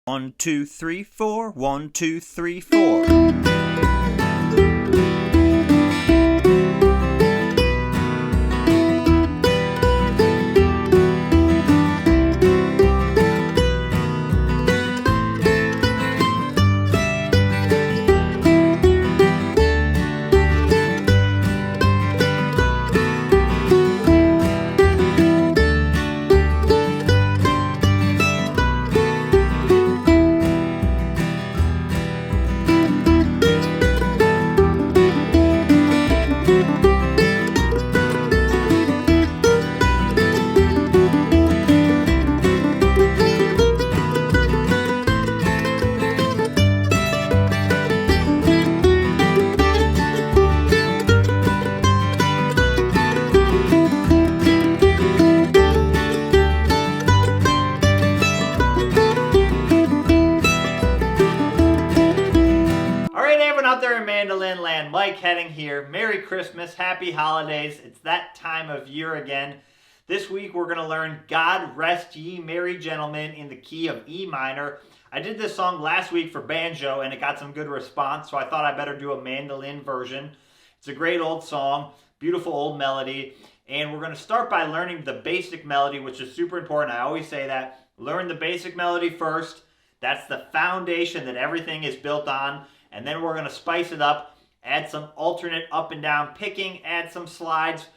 1, 2, 3, 4. 1, 2, 3, 4. Out there in Mandolin Land, Mike Hedding here. Merry Christmas, Happy Holidays. It's that time of year again. This week we're going to learn God Rest Ye Merry Gentlemen in the key of E minor. I did this song last week for banjo and it got some good response, so I thought I better do a mandolin version. It's a great old song, beautiful old melody, and we're going to start by learning the basic melody, which is super important. I always say that. Learn the basic melody first. That's the foundation that everything is built on. And then we're going to spice it up, add some alternate up and down picking, add some slides.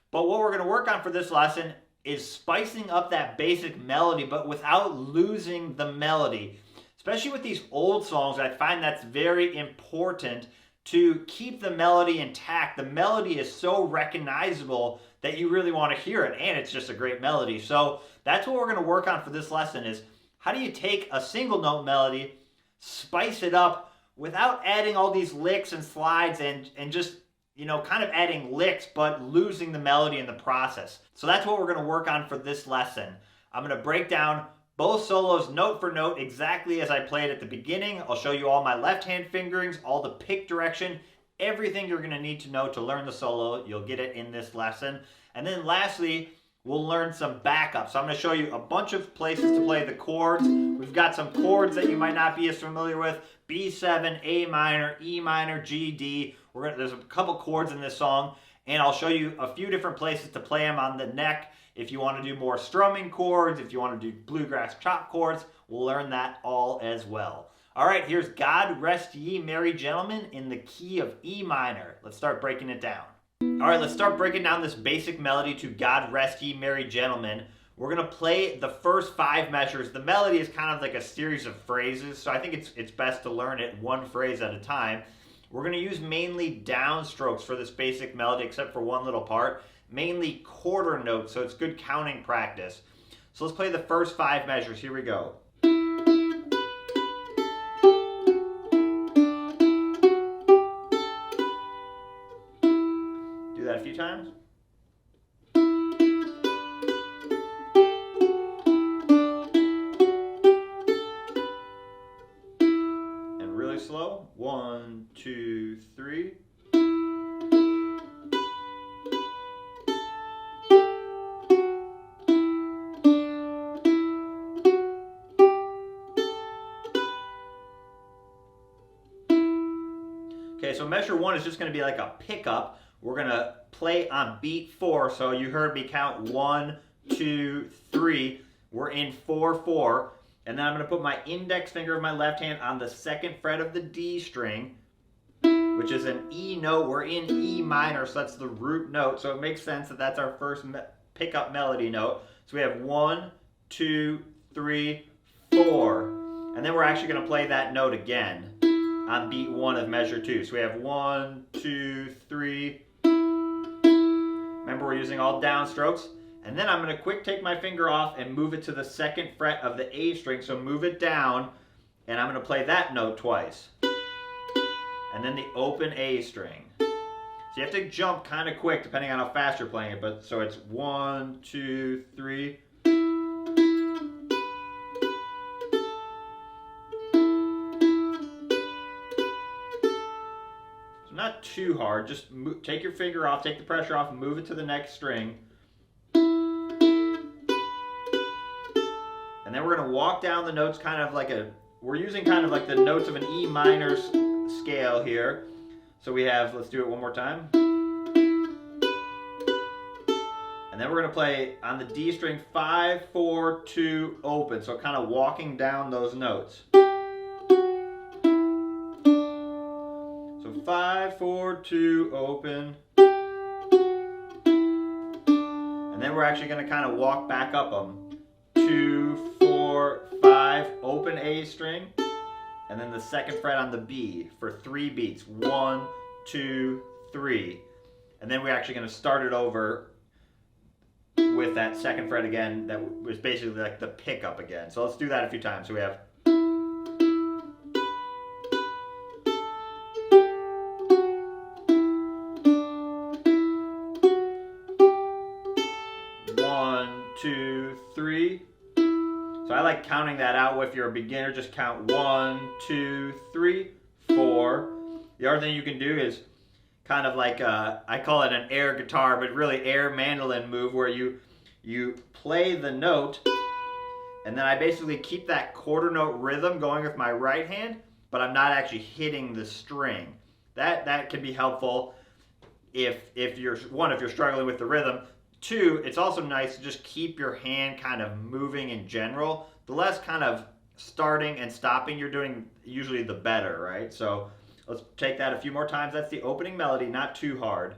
But what we're going to work on for this lesson is spicing up that basic melody, but without losing the melody. Especially with these old songs, I find that's very important to keep the melody intact. The melody is so recognizable that you really want to hear it, and it's just a great melody. So that's what we're going to work on for this lesson is how do you take a single note melody, spice it up, without adding all these licks and slides and just, kind of adding licks, but losing the melody in the process. So that's what we're going to work on for this lesson. I'm going to break down both solos note for note exactly as I played at the beginning. I'll show you all my left hand fingerings, all the pick direction, everything you're going to need to know to learn the solo. You'll get it in this lesson. And then lastly, we'll learn some backup. So I'm going to show you a bunch of places to play the chords. We've got some chords that you might not be as familiar with. B7, A minor, E minor, G, D. There's a couple chords in this song, and I'll show you a few different places to play them on the neck. If you want to do more strumming chords, if you want to do bluegrass chop chords, we'll learn that all as well. All right, here's God Rest Ye Merry Gentlemen in the key of E minor. Let's start breaking it down. All right, let's start breaking down this basic melody to God Rest Ye Merry Gentlemen. We're going to play the first 5 measures. The melody is kind of like a series of phrases, so I think it's best to learn it one phrase at a time. We're going to use mainly downstrokes for this basic melody, except for one little part. Mainly quarter notes, so it's good counting practice. So let's play the first 5 measures. Here we go. Do that a few times. Slow. 1, 2, 3. Okay, so measure 1 is just going to be like a pickup. We're going to play on beat 4. So you heard me count 1, 2, 3. We're in 4/4. And then I'm going to put my index finger of my left hand on the 2nd fret of the D string, which is an E note. We're in E minor, so that's the root note. So it makes sense that that's our first pickup melody note. So we have 1, 2, 3, 4. And then we're actually going to play that note again on beat 1 of measure 2. So we have 1, 2, 3. Remember, we're using all downstrokes. And then I'm going to quick take my finger off and move it to the 2nd fret of the A string. So move it down, and I'm going to play that note twice. And then the open A string. So you have to jump kind of quick depending on how fast you're playing it. But so it's 1, 2, 3. So not too hard. Just take your finger off, take the pressure off, and move it to the next string. And then we're going to walk down the notes kind of like a we're using kind of like the notes of an E minor scale here. So we have, let's do it one more time. And then we're going to play on the D string 5, 4, 2, open. So kind of walking down those notes. So 5, 4, 2, open. And then we're actually going to kind of walk back up them. 2, 4, 5, open A string. And then the second fret on the B for 3 beats. 1, 2, 3. And then we're actually going to start it over with that second fret again. That was basically like the pickup again. So let's do that a few times. So we have 1, 2, 3. So I like counting that out. If you're a beginner, just count 1, 2, 3, 4. The other thing you can do is kind of like I call it an air guitar, but really air mandolin move, where you play the note, and then I basically keep that quarter note rhythm going with my right hand, but I'm not actually hitting the string. That can be helpful if you're struggling with the rhythm. 2, it's also nice to just keep your hand kind of moving in general. The less kind of starting and stopping you're doing, usually the better, right? So let's take that a few more times. That's the opening melody, not too hard.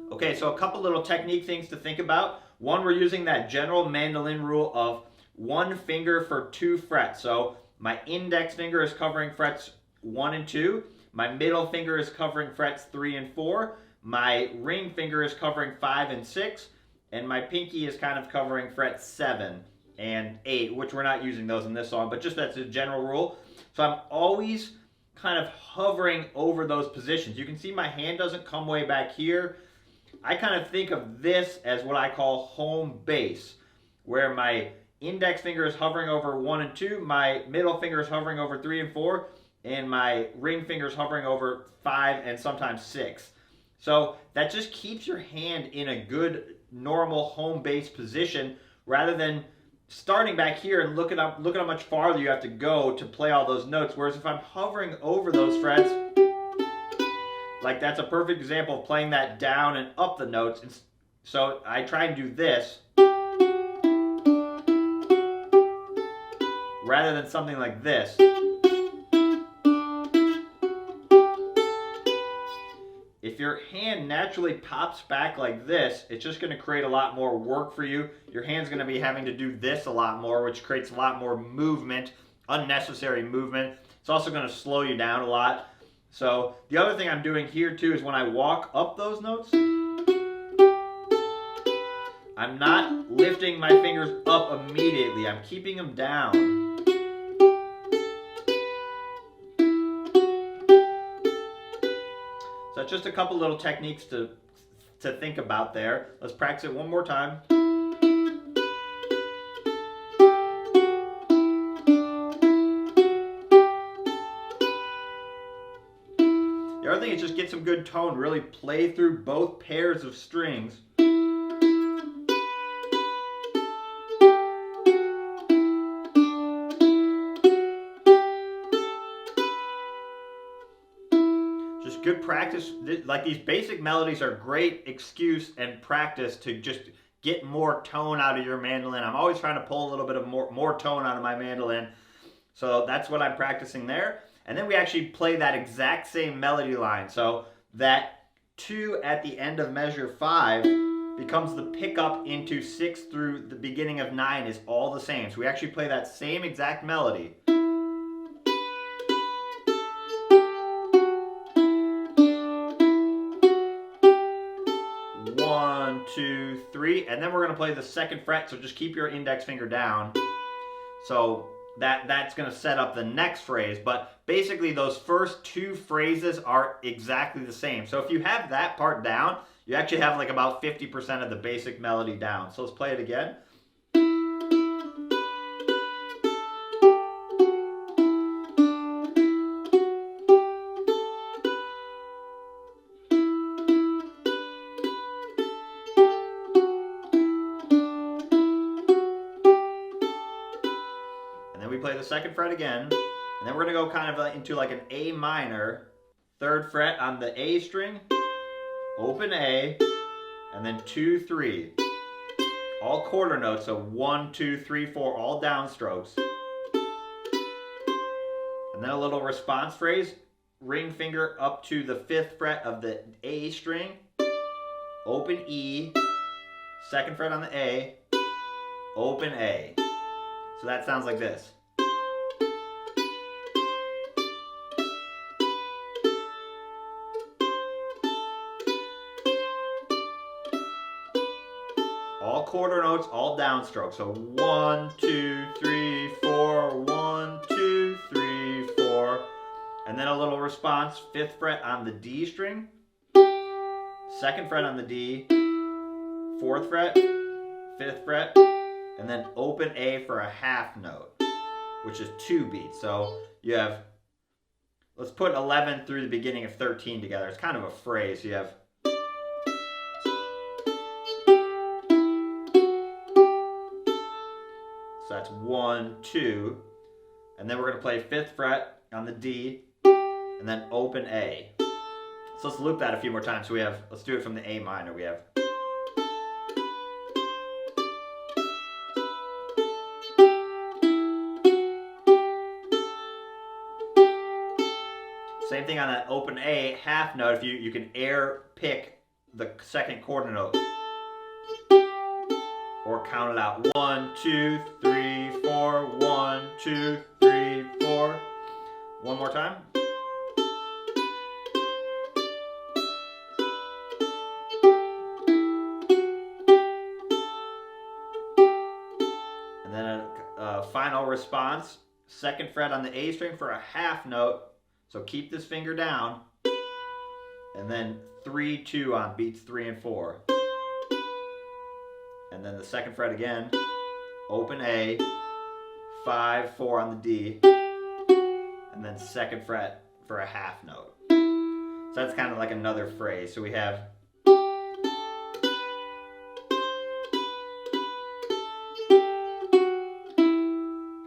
Okay, so a couple little technique things to think about. One, we're using that general mandolin rule of 1 finger for 2 frets. So my index finger is covering frets 1 and 2. My middle finger is covering frets 3 and 4. My ring finger is covering 5 and 6. And my pinky is kind of covering frets 7 and 8, which we're not using those in this song, but just that's a general rule. So I'm always kind of hovering over those positions. You can see my hand doesn't come way back here. I kind of think of this as what I call home base, where my index finger is hovering over 1 and 2, my middle finger is hovering over 3 and 4, and my ring finger is hovering over 5 and sometimes 6. So that just keeps your hand in a good, normal home base position, rather than starting back here and look at how much farther you have to go to play all those notes. Whereas if I'm hovering over those frets, like that's a perfect example of playing that down and up the notes. So I try and do this rather than something like this. If your hand naturally pops back like this, it's just going to create a lot more work for you. Your hand's going to be having to do this a lot more, which creates a lot more movement, unnecessary movement. It's also going to slow you down a lot. So the other thing I'm doing here too is when I walk up those notes, I'm not lifting my fingers up immediately. I'm keeping them down. So that's just a couple little techniques to think about there. Let's practice it one more time. The other thing is just get some good tone, really play through both pairs of strings. Just good practice. Like these basic melodies are great excuse and practice to just get more tone out of your mandolin. I'm always trying to pull a little bit of more tone out of my mandolin. So that's what I'm practicing there. And then we actually play that exact same melody line. So that 2 at the end of measure 5 becomes the pickup into 6 through the beginning of 9 is all the same. So we actually play that same exact melody. 1, 2, 3, and then we're going to play the second fret, so just keep your index finger down. So that's going to set up the next phrase, but basically those first 2 phrases are exactly the same. So if you have that part down, you actually have like about 50% of the basic melody down. So let's play it again. the second fret again, and then we're going to go kind of into like an A minor, 3rd fret on the A string, open A, and then 2, 3. All quarter notes, so 1, 2, 3, 4, all downstrokes. And then a little response phrase, ring finger up to the 5th fret of the A string, open E, 2nd fret on the A, open A. So that sounds like this. All quarter notes, all downstrokes. So 1, 2, 3, 4, 1, 2, 3, 4. And then a little response, 5th fret on the D string, 2nd fret on the D, 4th fret, 5th fret, and then open A for a half note, which is 2 beats. So you have, let's put 11 through the beginning of 13 together. It's kind of a phrase. You have so that's 1, 2, and then we're going to play 5th fret on the D, and then open A. So let's loop that a few more times. So we have, let's do it from the A minor. We have same thing on that open A half note. If you can air pick the 2nd quarter note or count it out. 1, 2, 3, 4, 1, 2, 3, 4. One more time. And then a final response, 2nd fret on the A string for a half note. So keep this finger down. And then 3, 2 on beats 3 and 4. And then the 2nd fret again, open A, 5, 4 on the D, and then 2nd fret for a half note. So that's kind of like another phrase. So we have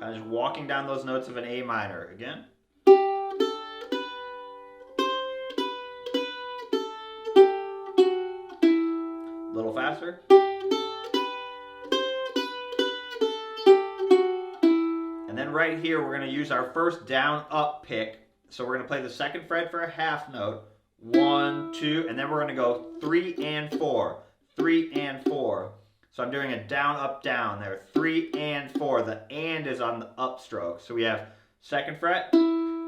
kind of just walking down those notes of an A minor again. A little faster. And then right here, we're going to use our first down up pick. So we're going to play the 2nd fret for a half note. 1, 2, and then we're going to go 3 and 4. 3 and 4. So I'm doing a down, up, down there. 3 and 4. The and is on the upstroke. So we have 2nd fret.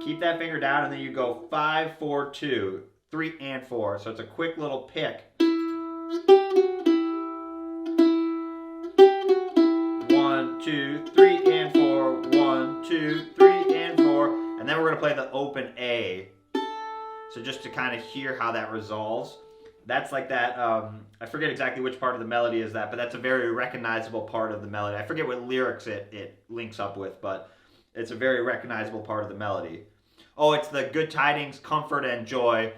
Keep that finger down, and then you go 5, 4, 2. 3 and 4. So it's a quick little pick. 1, 2, 3 and 4. 1, 2, 3 and 4. And then we're going to play the open A. So just to kind of hear how that resolves. That's like that, I forget exactly which part of the melody is that, but that's a very recognizable part of the melody. I forget what lyrics it links up with, but it's a very recognizable part of the melody. Oh, it's the good tidings, comfort and joy.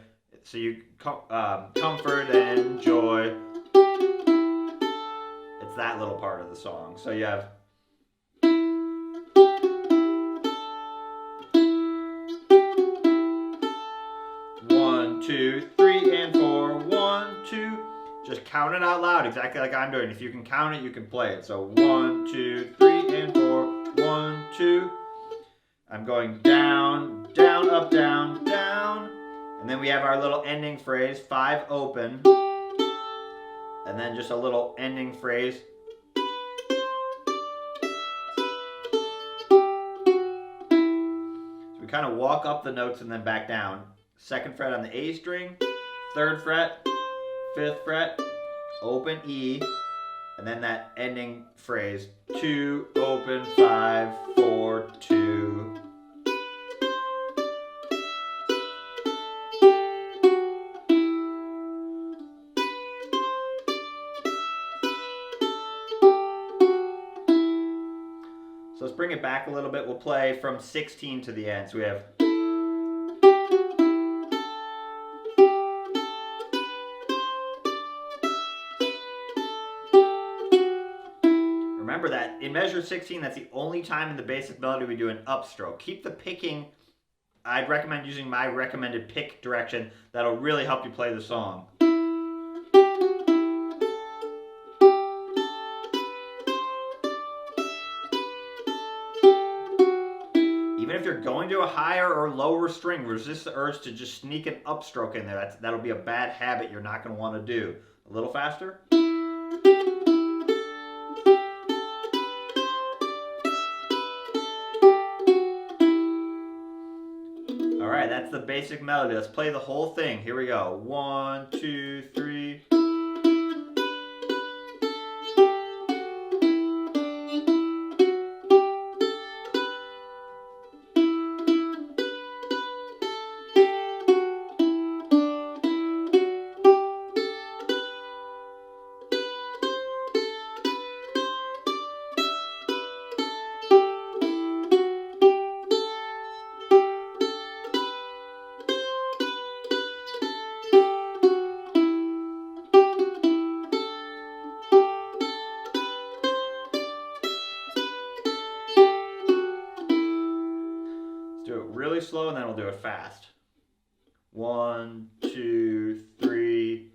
So you, comfort and joy. It's that little part of the song. So you have 1, 2, 3 and 4. 1, 2. Just count it out loud, exactly like I'm doing. If you can count it, you can play it. So 1, 2, 3 and 4. 1, 2. I'm going down, down, up, down, down. And then we have our little ending phrase, 5 open. And then just a little ending phrase. So we kind of walk up the notes and then back down. 2nd fret on the A string, 3rd fret, 5th fret, open E, and then that ending phrase, 2, open, 5, 4, 2. So let's bring it back a little bit. We'll play from 16 to the end. So we have remember that in measure 16, that's the only time in the basic melody we do an upstroke. Keep the picking. I'd recommend using my recommended pick direction. That'll really help you play the song. Even if you're going to a higher or lower string, resist the urge to just sneak an upstroke in there. That'll be a bad habit you're not going to want to do. A little faster. All right, that's the basic melody. Let's play the whole thing. Here we go. 1, 2, 3. Do it really slow and then we'll do it fast. 1, 2, 3.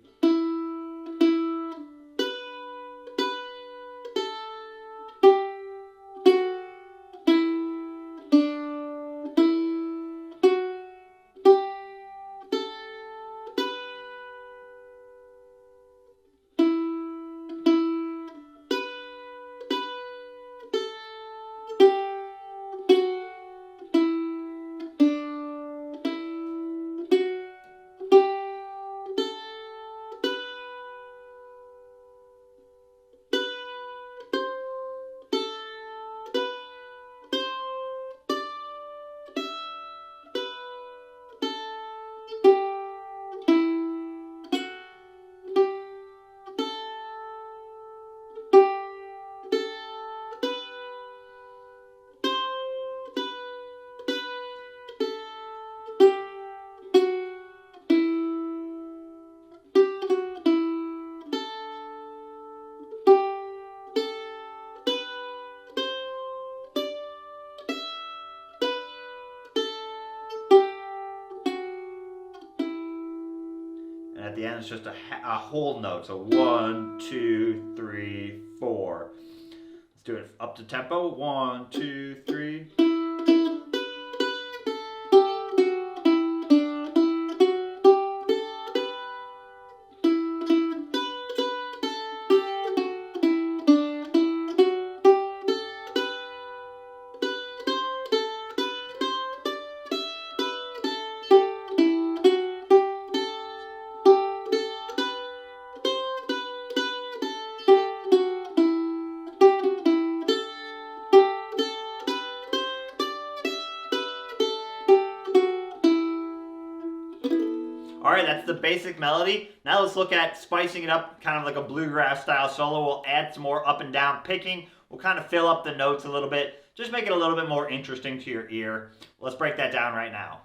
And at the end, it's just a whole note. So 1, 2, 3, 4. Let's do it up to tempo. 1, 2, 3. All right, that's the basic melody. Now let's look at spicing it up, kind of like a bluegrass style solo. We'll add some more up and down picking. We'll kind of fill up the notes a little bit, just make it a little bit more interesting to your ear. Let's break that down right now.